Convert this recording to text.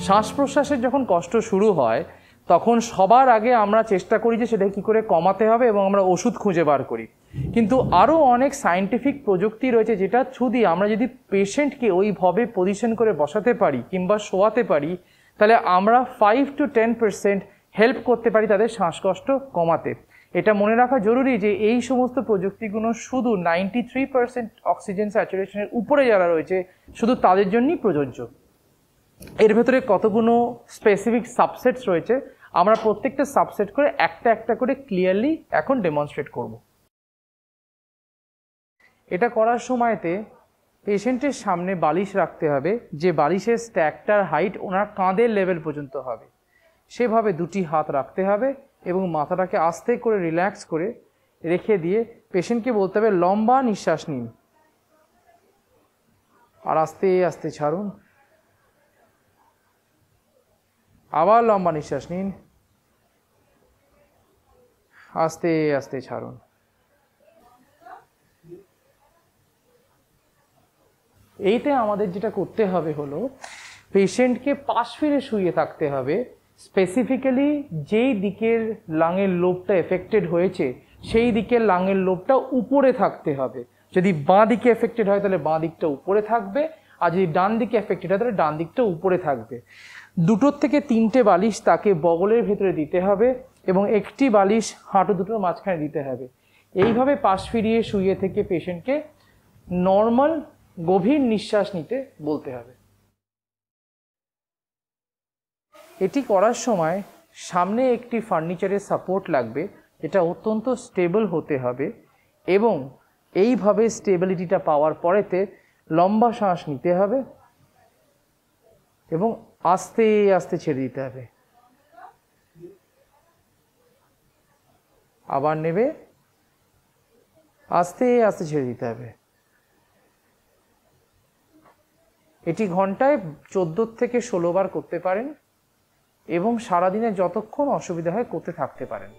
শ্বাস প্রশ্বাসের যখন কষ্ট শুরু হয় তখন সবার আগে আমরা চেষ্টা করি যে সেটা কী করে কমাতে হবে এবং আমরা ওষুধ খুঁজে বার করি। কিন্তু আরও অনেক সায়েন্টিফিক প্রযুক্তি রয়েছে যেটা থ্রু দিয়ে আমরা যদি পেশেন্টকে ওইভাবে পজিশন করে বসাতে পারি কিংবা শোয়াতে পারি তাহলে আমরা 5 to 10% হেল্প করতে পারি তাদের শ্বাসকষ্ট কমাতে। এটা মনে রাখা জরুরি যে এই সমস্ত প্রযুক্তিগুলো শুধু 93% অক্সিজেন স্যাচুরেশনের উপরে যারা রয়েছে শুধু তাদের জন্যই প্রযোজ্য। এর ভেতরে কতগুলো স্পেসিফিক সাবসেটস রয়েছে, আমরা প্রত্যেকটা সাবসেট করে একটা একটা করে ক্লিয়ারলি এখন ডেমনস্ট্রেট করব। এটা করার সময়তে পেশেন্টের সামনে বালিশ রাখতে হবে, যে বালিশের স্ট্যাকটার হাইট ওনার কাঁধের লেভেল পর্যন্ত হবে, সেভাবে দুটি হাত রাখতে হবে এবং মাথাটাকে আস্তে করে রিল্যাক্স করে রেখে দিয়ে পেশেন্টকে বলতে হবে লম্বা নিঃশ্বাস নিন আর আস্তে আস্তে ছাড়ুন, আবার লম্বা নিঃশ্বাস নিন, আস্তে আস্তে ছাড়ুন। এইতে আমাদের যেটা করতে হবে হলো পেশেন্টকে পাশ ফিরে শুয়ে থাকতে হবে। স্পেসিফিক্যালি যেই দিকের লাঙের লোবটা এফেক্টেড হয়েছে সেই দিকের লাঙের লোবটা উপরে থাকতে হবে। যদি বাঁ দিকে এফেক্টেড হয় তাহলে বাঁ দিকটা উপরে থাকবে, আর যদি ডান দিকে এফেক্টেড হয় তাহলে ডান দিকটা উপরে থাকবে। 2 থেকে 3টে বালিশ তাকে বগলের ভেতরে দিতে হবে এবং একটি বালিশ হাঁটু দুটোর মাঝখানে দিতে হবে। এইভাবে পাশ ফিরিয়ে শুয়ে থেকে পেশেন্টকে নর্মাল গভীর নিঃশ্বাস নিতে বলতে হবে। এটি করার সময় সামনে একটি ফার্নিচারের সাপোর্ট লাগবে, এটা অত্যন্ত স্টেবল হতে হবে এবং এইভাবে স্টেবিলিটিটা পাওয়ার পরেতে লম্বা শ্বাস নিতে হবে এবং আস্তে আস্তে ছেড়ে দিতে হবে। আবার নেবে, আস্তে আস্তে ছেড়ে দিতে হবে। এটি ঘন্টায় 14 থেকে 16 বার করতে পারেন এবং সারাদিনে যতক্ষণ অসুবিধা হয় করতে থাকতে পারেন।